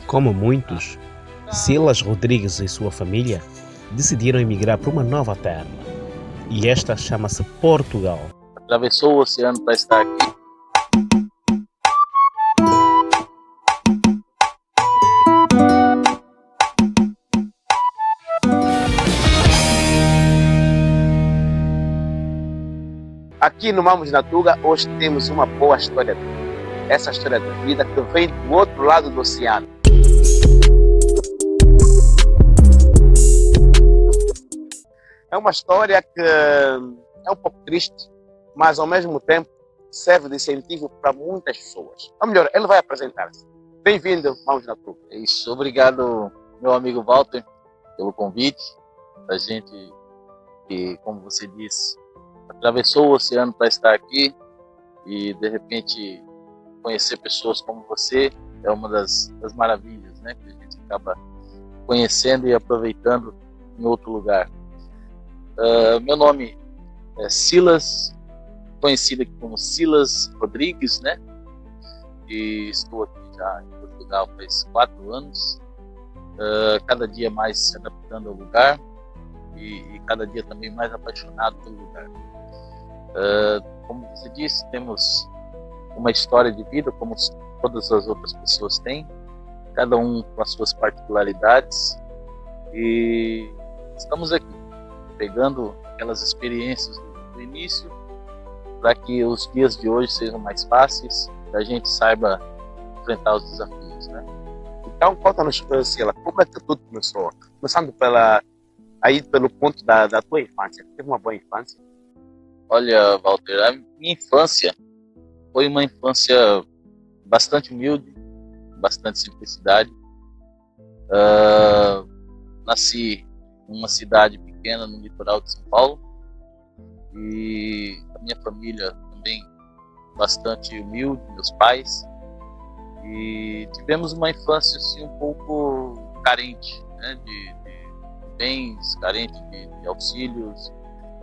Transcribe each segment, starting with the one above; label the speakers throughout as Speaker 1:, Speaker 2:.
Speaker 1: Como muitos, Silas Rodrigues e sua família decidiram emigrar para uma nova terra. E esta chama-se Portugal.
Speaker 2: Atravessou o oceano para estar aqui.
Speaker 3: Aqui no Mamos na Tuga, hoje temos uma boa história de vida. Essa história de vida que vem do outro lado do oceano. É uma história que é um pouco triste, mas ao mesmo tempo serve de incentivo para muitas pessoas. Ou melhor, ele vai apresentar-se. Bem-vindo, Mamos na Tuga.
Speaker 2: É isso. Obrigado, meu amigo Walter, pelo convite. A gente que, como você disse, atravessou o oceano para estar aqui e, de repente, conhecer pessoas como você é uma das maravilhas, né? Que a gente acaba conhecendo e aproveitando em outro lugar. Meu nome é Silas, conhecido aqui como Silas Rodrigues, né? E estou aqui já em Portugal faz 4 anos, cada dia mais se adaptando ao lugar e cada dia também mais apaixonado pelo lugar. Como você disse, temos uma história de vida como todas as outras pessoas têm, cada um com as suas particularidades, e estamos aqui pegando aquelas experiências do início para que os dias de hoje sejam mais fáceis, que a gente saiba enfrentar os desafios, né?
Speaker 3: Então, conta-nos, Silas, como é que tudo começou? Começando pelo ponto da tua infância. Teve uma boa infância?
Speaker 2: Olha, Walter, a minha infância foi uma infância bastante humilde, bastante simplicidade. Nasci em uma cidade pequena no litoral de São Paulo e a minha família também bastante humilde, meus pais, e tivemos uma infância assim um pouco carente, né, de bens, carente de auxílios,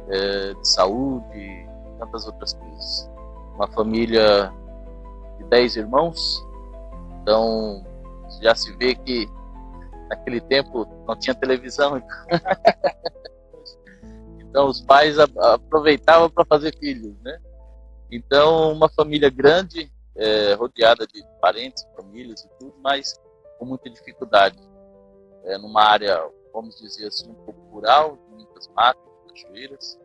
Speaker 2: de saúde e tantas outras coisas. Uma família de 10 irmãos, então já se vê que naquele tempo não tinha televisão, então os pais aproveitavam para fazer filhos, né? Então uma família grande, rodeada de parentes, famílias e tudo, mas com muita dificuldade, numa área, vamos dizer assim, um pouco rural, muitas matas, cachoeiras.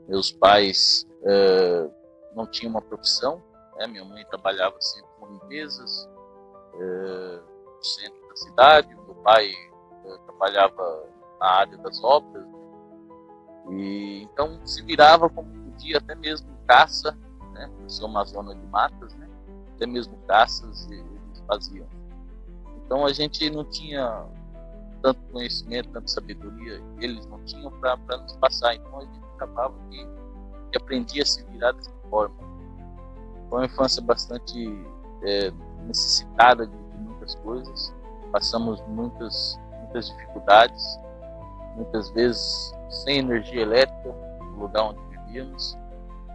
Speaker 2: Meus pais não tinham uma profissão, né? Minha mãe trabalhava sempre com limpezas no centro da cidade, meu pai trabalhava na área das obras, né? E então se virava como podia, até mesmo caça, né? Por ser uma zona de matas, né? Até mesmo caças eles faziam. Então a gente não tinha tanto conhecimento, tanta sabedoria, eles não tinham para nos passar, então a gente acabava que aprendia a se virar dessa forma. Foi uma infância bastante necessitada de muitas coisas, passamos muitas dificuldades, muitas vezes sem energia elétrica no lugar onde vivíamos,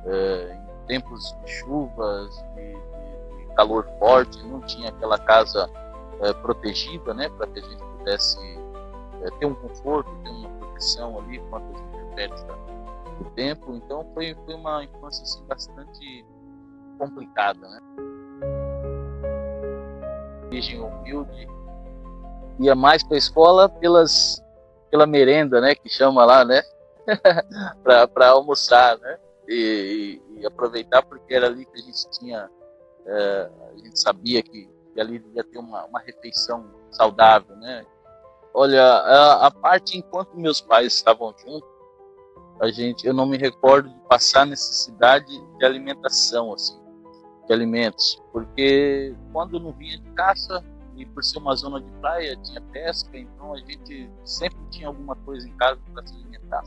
Speaker 2: em tempos de chuvas, de calor forte, não tinha aquela casa protegida, né, para que a gente pudesse ter um conforto, ter uma proteção ali contra as intempéries do tempo. Então foi uma infância assim, bastante complicada, né? Origem humilde, ia mais para a escola pela merenda, né, que chama lá, né, para almoçar, né, e aproveitar, porque era ali que a gente tinha, a gente sabia que ali ia ter uma refeição saudável, né. Olha, a parte enquanto meus pais estavam juntos, eu não me recordo de passar necessidade de alimentação, assim, de alimentos, porque quando eu não vinha de caça, e por ser uma zona de praia, tinha pesca, então a gente sempre tinha alguma coisa em casa para se alimentar.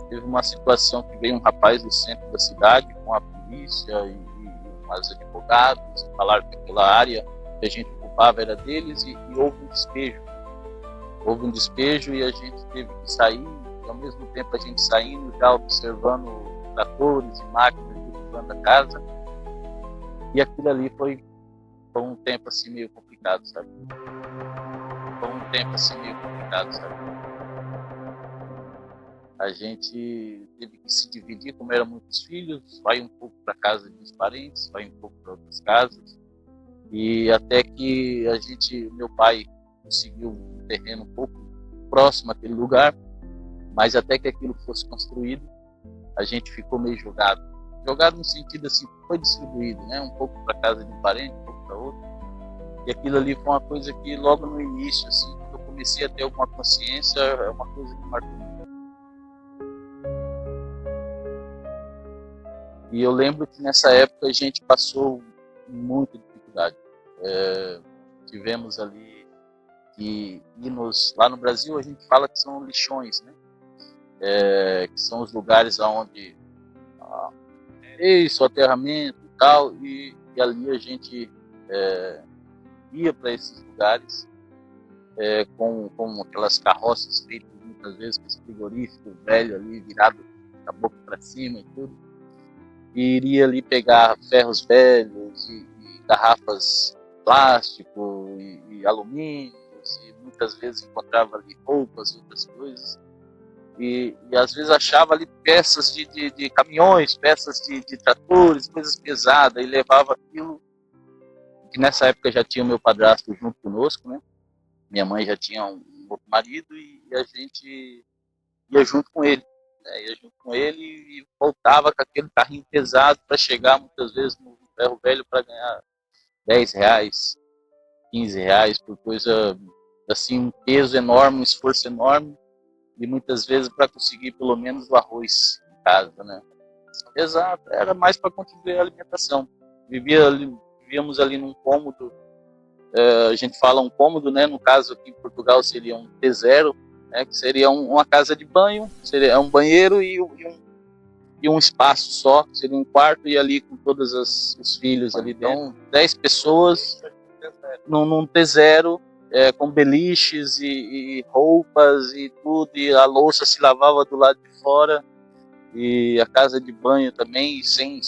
Speaker 2: Teve uma situação que veio um rapaz do centro da cidade com a polícia e umas advogados, falaram que aquela área que a gente ocupava era deles, e houve um despejo. Houve um despejo e a gente teve que sair, e ao mesmo tempo a gente saindo, já observando tratores e máquinas derrubando a casa, e aquilo ali foi um tempo assim meio complicado. complicado, sabe? Foi um tempo assim meio complicado, sabe? A gente teve que se dividir, como eram muitos filhos, vai um pouco para casa dos parentes, vai um pouco para outras casas. E até que meu pai conseguiu um terreno um pouco próximo àquele lugar, mas até que aquilo fosse construído, a gente ficou meio jogado. Jogado no sentido assim, foi distribuído, né? Um pouco para casa de um parente, um pouco para outro. E aquilo ali foi uma coisa que logo no início, assim, quando eu comecei a ter alguma consciência, é uma coisa que marcou muito. E eu lembro que nessa época a gente passou muita dificuldade. Tivemos ali lá no Brasil a gente fala que são lixões, né? Que são os lugares onde soterramento e tal, e ali a gente ia para esses lugares com aquelas carroças feitas muitas vezes com esse frigorífico velho ali virado a boca para cima e tudo. E iria ali pegar ferros velhos e garrafas de plástico e alumínios, e muitas vezes encontrava ali roupas e outras coisas. E às vezes achava ali peças de caminhões, peças de tratores, coisas pesadas, e levava aquilo, que nessa época já tinha o meu padrasto junto conosco, né? Minha mãe já tinha um outro marido, e a gente ia junto com ele. Ia junto com ele e voltava com aquele carrinho pesado para chegar muitas vezes no ferro velho para ganhar R$10, R$15 por coisa assim, um peso enorme, um esforço enorme, e muitas vezes para conseguir pelo menos o arroz em casa, né? Exato, era mais para contribuir a alimentação. Vivíamos ali num cômodo, a gente fala um cômodo, né? No caso aqui em Portugal seria um T0, que seria uma casa de banho, seria um banheiro e um espaço só, seria um quarto, e ali com todos os filhos ali dentro. Então, 10 pessoas num T0, com beliches e roupas e tudo, e a louça se lavava do lado de fora, e a casa de banho também, sem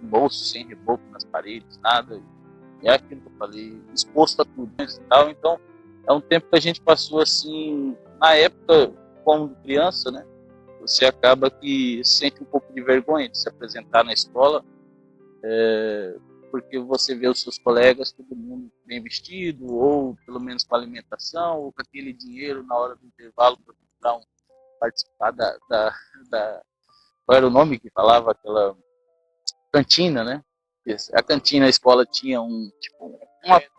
Speaker 2: bolso, sem reboco nas paredes, nada. E é aquilo que eu falei, exposto a tudo, né, e tal. Então, é um tempo que a gente passou assim, na época, como criança, né? Você acaba que sente um pouco de vergonha de se apresentar na escola, porque você vê os seus colegas, todo mundo bem vestido, ou pelo menos com alimentação, ou com aquele dinheiro na hora do intervalo para participar qual era o nome que falava? Aquela cantina, né? A cantina, a escola tinha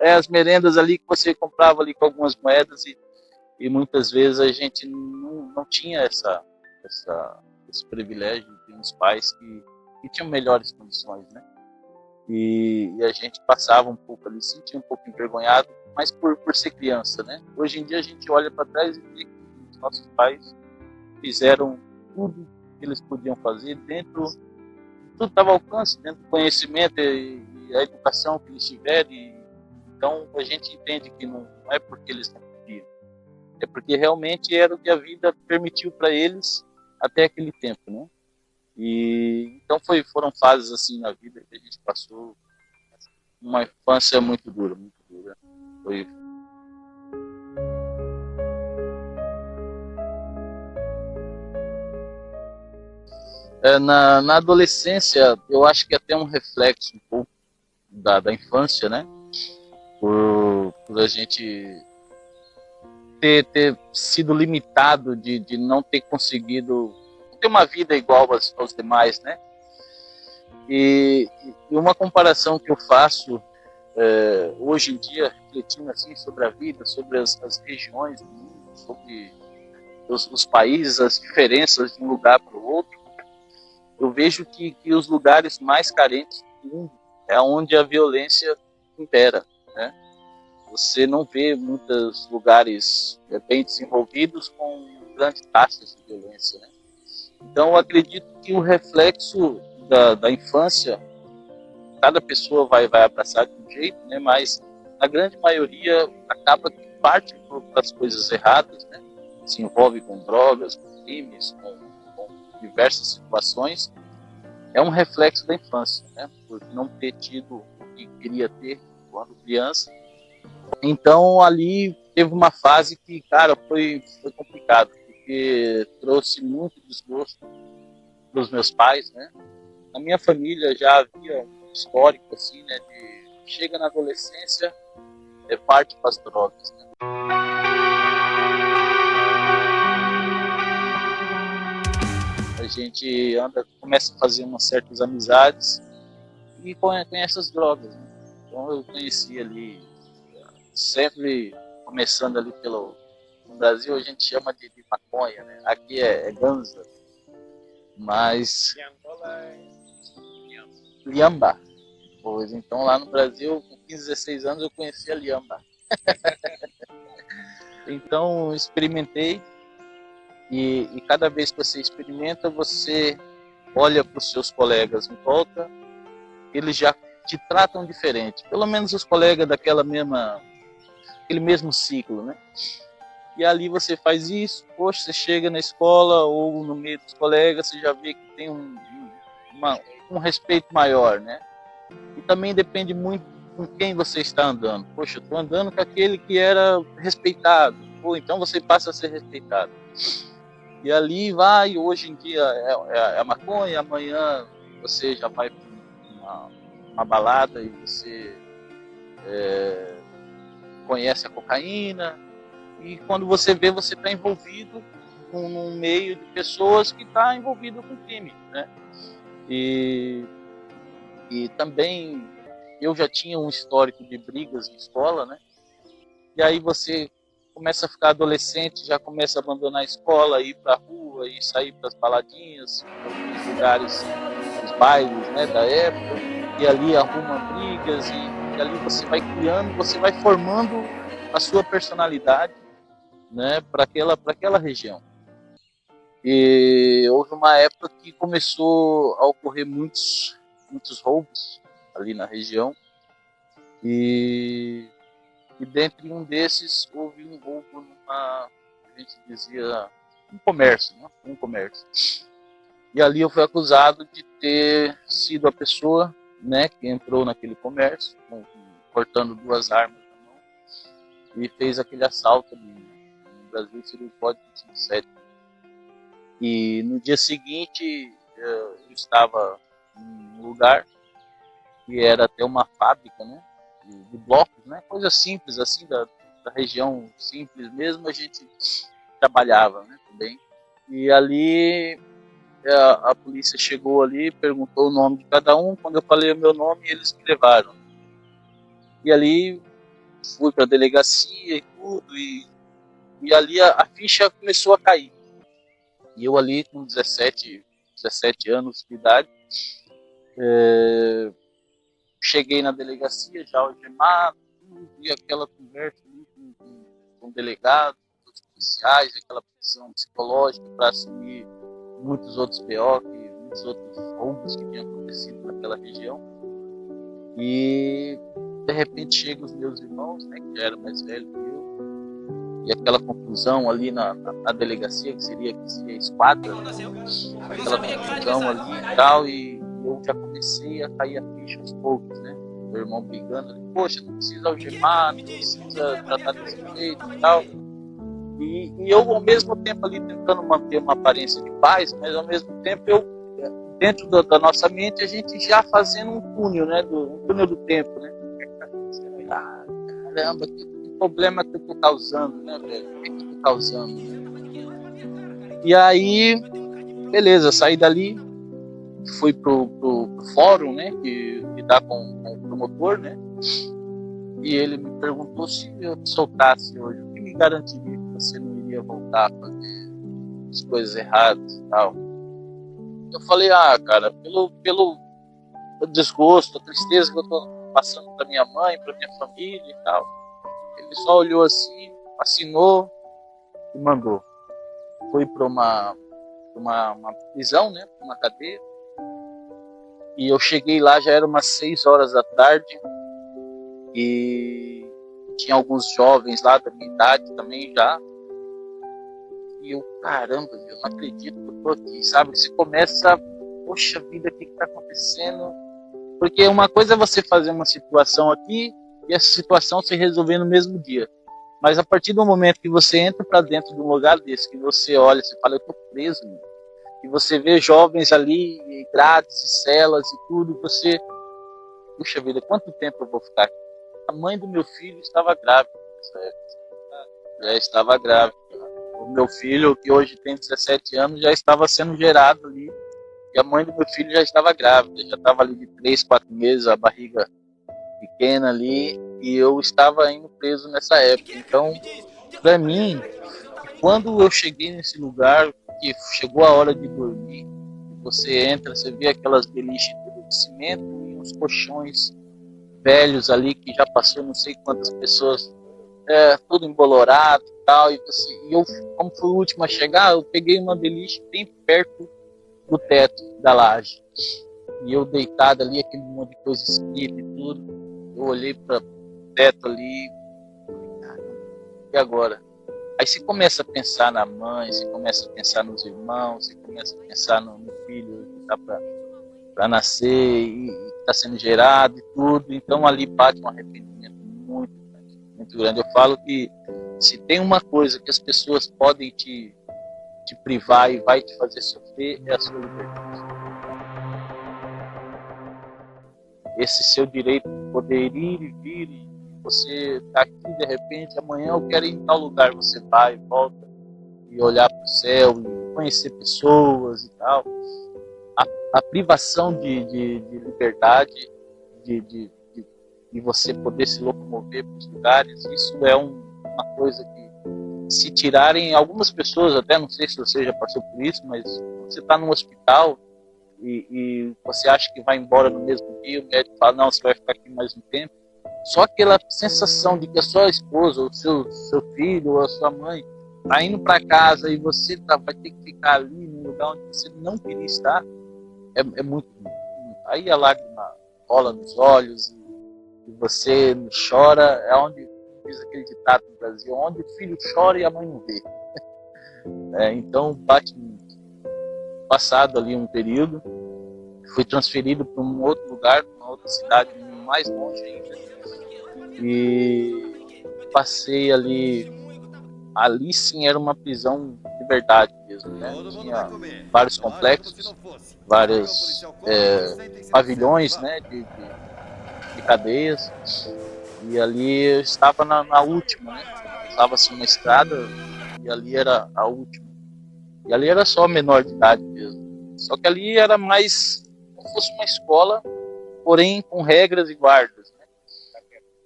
Speaker 2: as merendas ali que você comprava ali com algumas moedas, e muitas vezes a gente não tinha esse privilégio de uns pais que tinham melhores condições, né? E a gente passava um pouco ali, sentia um pouco envergonhado, mas por ser criança, né? Hoje em dia a gente olha para trás e vê que os nossos pais fizeram tudo que eles podiam fazer tudo estava ao alcance, dentro do conhecimento e a educação que eles tiveram. Então a gente entende que não é porque eles não podiam, é porque realmente era o que a vida permitiu para eles até aquele tempo, né? E então foram fases assim na vida que a gente passou, uma infância muito dura, muito dura. Foi na adolescência, eu acho que até um reflexo um pouco da infância, né? Por a gente ter sido limitado de não ter conseguido ter uma vida igual aos demais, né? E uma comparação que eu faço hoje em dia, refletindo assim sobre a vida, sobre as regiões do mundo, sobre os países, as diferenças de um lugar para o outro, eu vejo que os lugares mais carentes do mundo é onde a violência impera, né? Você não vê muitos lugares bem desenvolvidos com grandes taxas de violência, né? Então, eu acredito que o reflexo da infância, cada pessoa vai abraçar de um jeito, né? Mas a grande maioria acaba que parte para as coisas erradas, né? Se envolve com drogas, com crimes, com diversas situações. É um reflexo da infância, né? Por não ter tido o que queria ter quando criança, Então ali teve uma fase que, cara, foi complicado, porque trouxe muito desgosto dos meus pais, né? Na minha família já havia um histórico assim, né, de chega na adolescência, parte para as drogas, né? A gente começa a fazer umas certas amizades e conhece as drogas, né? Então eu conheci ali, sempre começando ali no Brasil a gente chama de maconha, né? Aqui é ganza, mas liamba. Pois então lá no Brasil, com 15, 16 anos eu conheci a liamba. Então experimentei e cada vez que você experimenta, você olha para os seus colegas em volta, eles já te tratam diferente. Pelo menos os colegas aquele mesmo ciclo, né? E ali você faz isso, poxa, você chega na escola ou no meio dos colegas, você já vê que tem um respeito maior, né? E também depende muito com quem você está andando. Poxa, eu estou andando com aquele que era respeitado. Pô, então você passa a ser respeitado. E ali vai, hoje em dia é a maconha, amanhã você já vai para uma balada e você conhece a cocaína. E quando você vê, você está envolvido num meio de pessoas que está envolvido com crime, né? E também eu já tinha um histórico de brigas em escola, né? E aí você começa a ficar adolescente, já começa a abandonar a escola, ir para a rua, e sair para as baladinhas, para os lugares, os bailes, né, da época, e ali arruma brigas, e ali você vai criando, você vai formando a sua personalidade, né, para aquela região. E houve uma época que começou a ocorrer muitos roubos ali na região, e dentre um desses houve um roubo a gente dizia, um comércio, né? Um comércio. E ali eu fui acusado de ter sido a pessoa, né, que entrou naquele comércio, portando 2 armas na mão, e fez aquele assalto ali. No Brasil seria o Código 57. E no dia seguinte eu estava num lugar que era até uma fábrica, né, de blocos, né, coisa simples assim da região simples mesmo, a gente trabalhava, né, também. E ali a polícia chegou ali, perguntou o nome de cada um. Quando eu falei o meu nome, eles me levaram. E ali fui para a delegacia e tudo, e ali a ficha começou a cair. E eu ali com 17 anos de idade, cheguei na delegacia já algemado, e aquela conversa ali com o delegado, com os policiais, aquela pressão psicológica para assumir muitos outros BO, muitos outros roubos que tinham acontecido naquela região. E de repente chegam os meus irmãos, né, que já eram mais velhos que eu, e aquela confusão ali na delegacia, que seria a esquadra, aquela confusão ali e tal, e eu já comecei a cair a ficha aos poucos, né? Meu irmão brigando ali, poxa, não precisa algemar, não precisa tratar desse jeito e tal. E eu, ao mesmo tempo, ali tentando manter uma aparência de paz, mas ao mesmo tempo, dentro da nossa mente, a gente já fazendo um túnel, né? Um túnel do tempo, né? Ah, caramba, que problema que eu tô causando, né, velho? O que eu tô causando? E aí, beleza, saí dali, fui pro fórum, né? Que dá com o promotor, né? E ele me perguntou se eu te soltasse hoje, o que me garantiria que você não iria voltar a fazer as coisas erradas e tal. Eu falei, cara, pelo desgosto, a tristeza que eu tô passando pra minha mãe, pra minha família e tal. Ele só olhou assim, assinou e mandou. Fui para uma prisão, né, uma cadeia. E eu cheguei lá, já era umas 6 horas da tarde, e tinha alguns jovens lá da minha idade também já. E eu, caramba, eu não acredito que eu tô aqui, sabe? Você começa, poxa vida, o que está acontecendo? Porque uma coisa é você fazer uma situação aqui, e essa situação se resolver no mesmo dia. Mas a partir do momento que você entra para dentro de um lugar desse, que você olha, você fala, eu tô preso, meu. E você vê jovens ali, grades e celas e tudo, você, puxa vida, quanto tempo eu vou ficar aqui? A mãe do meu filho estava grávida nessa época, já estava grávida. O meu filho, que hoje tem 17 anos, já estava sendo gerado ali, e a mãe do meu filho já estava grávida, já estava ali de 3, 4 meses, a barriga pequena ali, e eu estava indo preso nessa época. Então, para mim, quando eu cheguei nesse lugar, que chegou a hora de dormir, você entra, você vê aquelas beliches de cimento e uns colchões velhos ali, que já passou não sei quantas pessoas, tudo embolorado e tal, e eu, como fui o último a chegar, eu peguei uma beliche bem perto do teto da laje, e eu deitado ali, aquele monte de coisa escrita e tudo, eu olhei para o teto ali, e agora? Aí você começa a pensar na mãe, você começa a pensar nos irmãos, você começa a pensar no filho que está para nascer e está sendo gerado e tudo. Então ali bate um arrependimento muito grande. Eu falo que se tem uma coisa que as pessoas podem te privar e vai te fazer sofrer, é a sua liberdade. Esse seu direito de poder ir e vir, e você está aqui de repente, amanhã eu quero ir em tal lugar, você vai e volta e olhar para o céu e conhecer pessoas e tal. A privação de liberdade, de você poder se locomover para os lugares, isso é uma coisa que, se tirarem algumas pessoas, até não sei se você já passou por isso, mas você está num hospital e você acha que vai embora no mesmo dia, o médico fala, não, você vai ficar aqui mais um tempo. Só aquela sensação de que a sua esposa, ou seu filho, ou a sua mãe está indo para casa e você vai ter que ficar ali num lugar onde você não queria estar, é muito ruim. Aí a lágrima rola nos olhos e você chora, é onde diz aquele ditado no Brasil, onde o filho chora e a mãe não vê. Então bate muito. Passado ali um período, fui transferido para um outro lugar, para uma outra cidade mais longe ainda, e passei ali sim era uma prisão de verdade mesmo, né? Tinha vários complexos, vários pavilhões, né, de cadeias, e ali eu estava na última, né? Estava assim uma estrada e ali era a última. E ali era só menor de idade mesmo. Só que ali era mais como se fosse uma escola, porém com regras e guardas, né?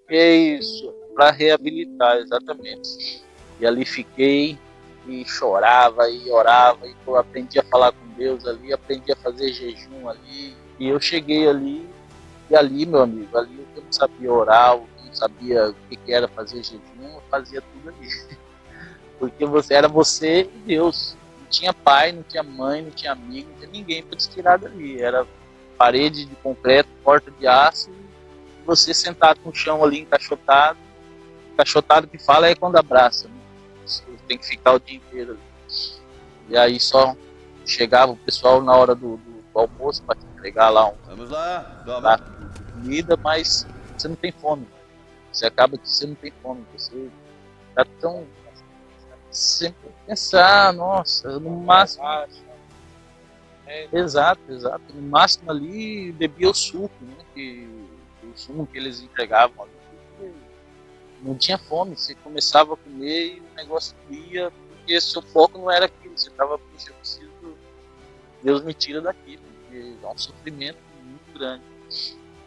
Speaker 2: É isso, para reabilitar, exatamente. E ali fiquei e chorava e orava e eu aprendi a falar com Deus ali, aprendi a fazer jejum ali. E eu cheguei ali, e ali, meu amigo, ali eu não sabia orar, eu não sabia o que era fazer jejum, eu fazia tudo ali. Porque era você e Deus. Não tinha pai, não tinha mãe, não tinha amigo, não tinha ninguém para te tirar dali. Era parede de concreto, porta de aço, e você sentado no chão ali, encaixotado. Encaixotado que fala é quando abraça, né? Você tem que ficar o dia inteiro ali. E aí só chegava o pessoal na hora do almoço para te entregar lá
Speaker 4: Vamos lá,
Speaker 2: prato de comida, mas você não tem fome. Você acaba que você não tem fome. Você tá tão... sempre pensar, nossa, no máximo... Exato. No máximo ali bebia o suco, né? O suco que eles entregavam ali. Não tinha fome, você começava a comer e o negócio ia, porque seu foco não era aquilo, você estava, puxa, eu preciso, Deus me tira daqui, porque é um sofrimento muito grande.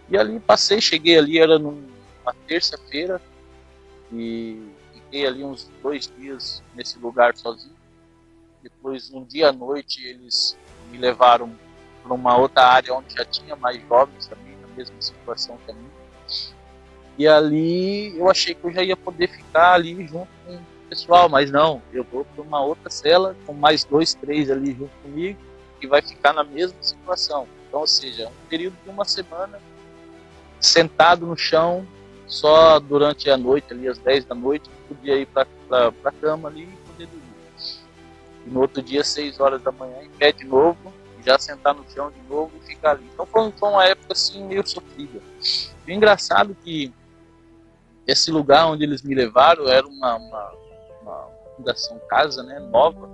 Speaker 2: E ali cheguei ali, era numa terça-feira, e fiquei ali uns 2 dias nesse lugar sozinho. Depois, um dia à noite, eles me levaram para uma outra área onde já tinha mais jovens também, na mesma situação que a minha. E ali eu achei que eu já ia poder ficar ali junto com o pessoal, mas não, eu vou para uma outra cela com mais 2, 3 ali junto comigo, que vai ficar na mesma situação. Então, ou seja, um período de uma semana, sentado no chão, só durante a noite, ali às 10 da noite, eu podia ir para a cama ali e poder dormir. E no outro dia, 6 horas da manhã, em pé de novo, já sentar no chão de novo e ficar ali. Então foi uma época assim meio sofrida. O engraçado que esse lugar onde eles me levaram era uma fundação casa, né, nova,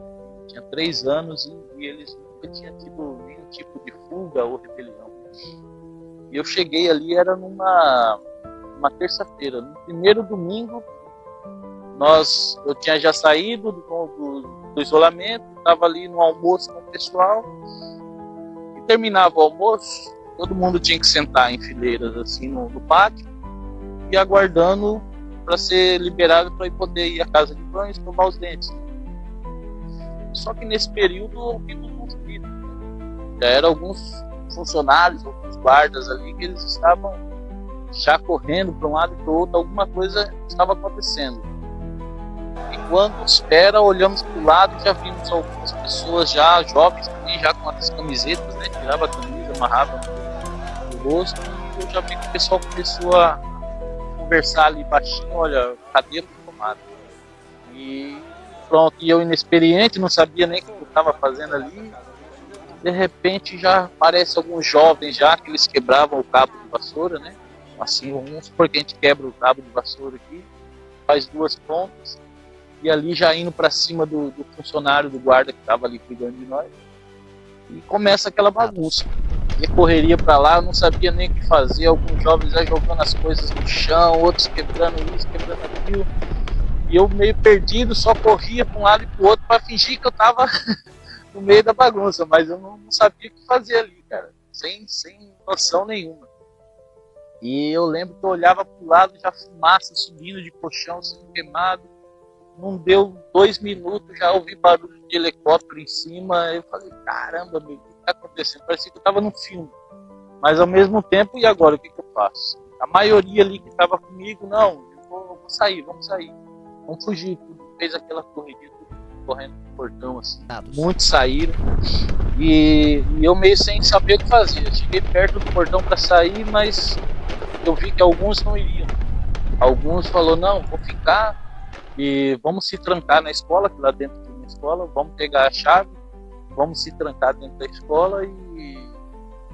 Speaker 2: tinha 3 anos e eles nunca tinham tido nenhum tipo de fuga ou rebelião. E eu cheguei ali, era numa terça-feira, no primeiro domingo, eu tinha já saído do isolamento, estava ali no almoço com o pessoal, e terminava o almoço, todo mundo tinha que sentar em fileiras assim no pátio, e aguardando para ser liberado para poder ir à casa de banho e escovar os dentes. Só que nesse período eu ouvi uns gritos. Já eram alguns funcionários, alguns guardas ali, que eles estavam já correndo para um lado e para o outro, alguma coisa estava acontecendo. E quando espera, olhamos para o lado e já vimos algumas pessoas já jovens também, já com as camisetas, né? Tirava a camisa, amarrava no rosto, e eu já vi que o pessoal começou a conversar ali baixinho, olha, cadeira tomada. E pronto, e eu inexperiente, não sabia nem o que eu estava fazendo ali. De repente já aparecem alguns jovens já, que eles quebravam o cabo de vassoura, né? Assim, vamos supor que a gente quebra o cabo de vassoura aqui, faz 2 pontas, e ali já indo para cima do funcionário, do guarda que estava ali cuidando de nós, e começa aquela bagunça. E correria para lá, eu não sabia nem o que fazer, alguns jovens já jogando as coisas no chão, outros quebrando isso, quebrando aquilo, e eu meio perdido, só corria para um lado e para o outro para fingir que eu estava no meio da bagunça, mas eu não sabia o que fazer ali, cara, sem noção nenhuma. E eu lembro que eu olhava pro lado, já fumaça subindo de colchão, sendo queimado. Não deu 2 minutos, já ouvi barulho de helicóptero em cima. Eu falei, caramba, meu, o que tá acontecendo? Parecia que eu tava num filme. Mas ao mesmo tempo, e agora, o que eu faço? A maioria ali que estava comigo, não, vamos sair, vamos fugir. Fez aquela correria, correndo no portão, assim. Muitos saíram. E eu meio sem saber o que fazer. Eu cheguei perto do portão para sair, mas eu vi que alguns não iriam. Alguns falaram, não, vou ficar e vamos se trancar na escola, que lá dentro tem uma escola, vamos pegar a chave, vamos se trancar dentro da escola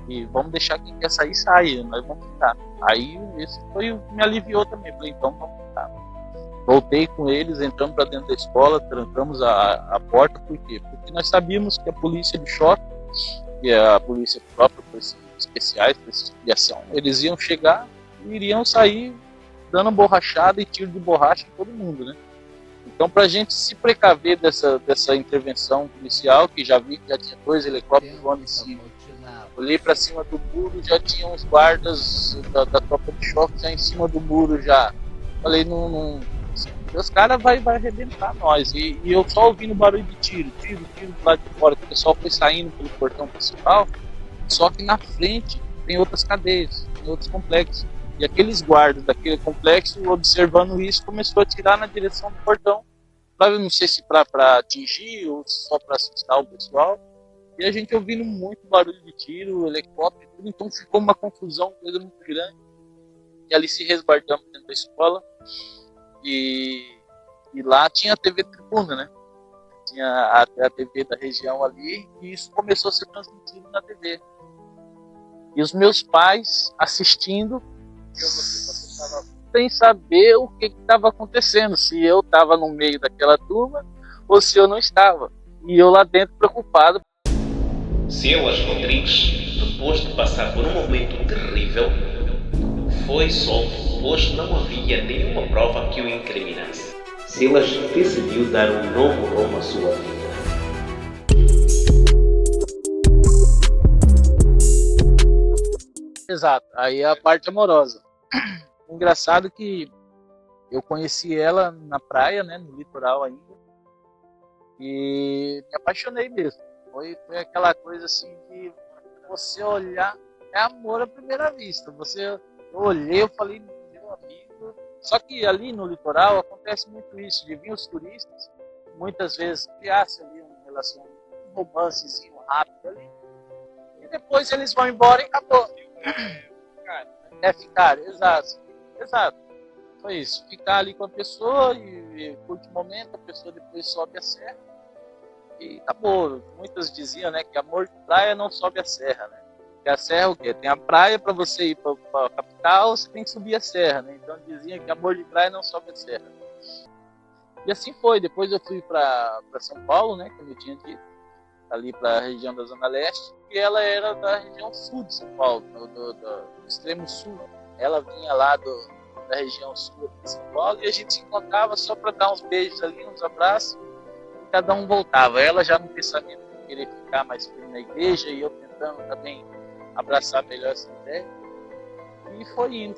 Speaker 2: e vamos deixar quem quer sair, sair, nós vamos ficar. Aí esse foi o que me aliviou também, falei, então vamos ficar. Voltei com eles, entramos para dentro da escola, trancamos a porta, por quê? Porque nós sabíamos que a polícia de choque, e a polícia própria, polícia especiais, polícia de ação, eles iam chegar e iriam sair dando borrachada e tiro de borracha em todo mundo, né? Então, para a gente se precaver dessa intervenção policial, que já vi que já tinha 2 helicópteros voando em cima, olhei para cima do muro, já tinha uns guardas da tropa de choque já em cima do muro já. Falei, não os caras vai arrebentar nós. E eu só ouvindo barulho de tiro do lado de fora, que o pessoal foi saindo pelo portão principal, só que na frente tem outras cadeias, tem outros complexos. E aqueles guardas daquele complexo, observando isso, começou a atirar na direção do portão. Não sei se para atingir ou só para assustar o pessoal. E a gente ouvindo muito barulho de tiro, helicóptero, tudo. Então ficou uma confusão, coisa muito grande. E ali se resguardamos dentro da escola. E lá tinha a TV Tribuna, né? Tinha a TV da região ali. E isso começou a ser transmitido na TV. E os meus pais assistindo, sem saber o que estava acontecendo, se eu estava no meio daquela turma ou se eu não estava. E eu lá dentro preocupado.
Speaker 1: Silas Rodrigues, depois de passar por um momento terrível, foi solto, pois não havia nenhuma prova que o incriminasse. Silas decidiu dar um novo rumo à sua vida.
Speaker 2: Exato, aí é a parte amorosa. Engraçado que eu conheci ela na praia, né, no litoral ainda, e me apaixonei mesmo. Foi aquela coisa assim de você olhar, é amor à primeira vista. Eu olhei, eu falei, meu amigo. Só que ali no litoral acontece muito isso, de vir os turistas, muitas vezes criasse ali um romancezinho rápido ali, e depois eles vão embora e acabou. É ficar, exato. Foi isso, ficar ali com a pessoa e curte o momento, a pessoa depois sobe a serra e acabou. Muitas diziam, né, que amor de praia não sobe a serra, né? Porque a serra, o quê? Tem a praia, para você ir para a capital, você tem que subir a serra, né? Então dizia que amor de praia não sobe a serra. E assim foi. Depois eu fui para São Paulo, né? Como eu tinha dito, ali para a região da Zona Leste, e ela era da região sul de São Paulo, do extremo sul. Ela vinha lá da região sul de São Paulo e a gente se encontrava só para dar uns beijos ali, uns abraços, e cada um voltava. Ela já no pensamento de querer ficar mais firme na igreja e eu tentando também abraçar melhor essa ideia. E foi indo.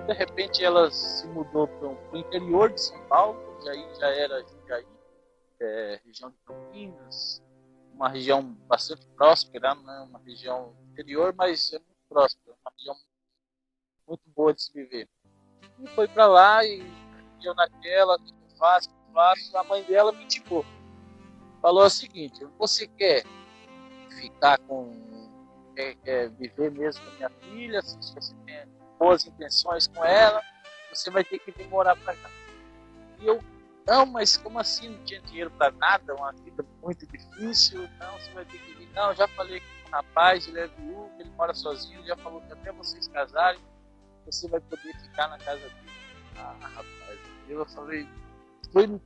Speaker 2: De repente ela se mudou para o interior de São Paulo, já era Jundiaí, região de Campinas, uma região bastante próspera, né? Uma região interior, mas é muito próspera, uma região muito boa de se viver. E foi para lá e eu naquela, o que eu faço? A mãe dela me indicou. Falou o seguinte: você quer ficar quer viver mesmo com a minha filha, se você tem boas intenções com ela, você vai ter que vir morar para cá. E eu, não, mas como assim? Não tinha dinheiro para nada, uma vida muito difícil. Não, você vai ter que vir. Não, já falei com o rapaz, ele é viúvo, ele mora sozinho, já falou que até vocês casarem, você vai poder ficar na casa dele. Ah, rapaz, eu falei,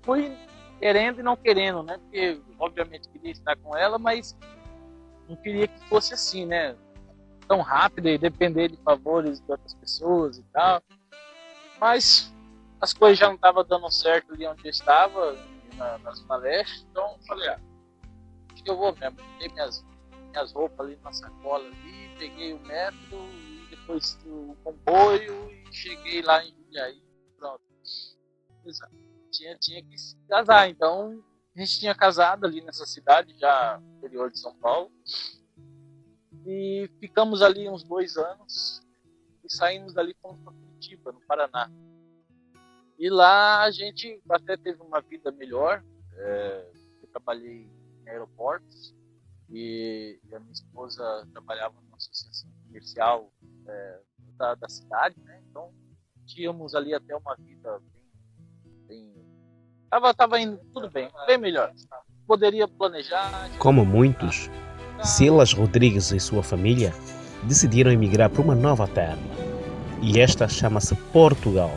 Speaker 2: fui querendo e não querendo, né? Porque, obviamente, queria estar com ela, mas não queria que fosse assim, né? Tão rápido e depender de favores de outras pessoas e tal. Mas as coisas já não estavam dando certo ali onde eu estava, na Zona Leste, então eu falei, acho que eu vou mesmo. Peguei minhas roupas ali na sacola ali, peguei o metro, e depois o comboio e cheguei lá em Jundiaí. Pronto. Exato. Tinha que se casar, então a gente tinha casado ali nessa cidade, já no interior de São Paulo. E ficamos ali uns 2 anos e saímos dali para Curitiba, no Paraná. E lá a gente até teve uma vida melhor. Eu trabalhei em aeroportos e a minha esposa trabalhava numa associação comercial da cidade, né? Então tínhamos ali até uma vida bem tava indo tudo bem melhor. Poderia planejar.
Speaker 4: Como muitos, Silas Rodrigues e sua família decidiram emigrar para uma nova terra. E esta chama-se Portugal.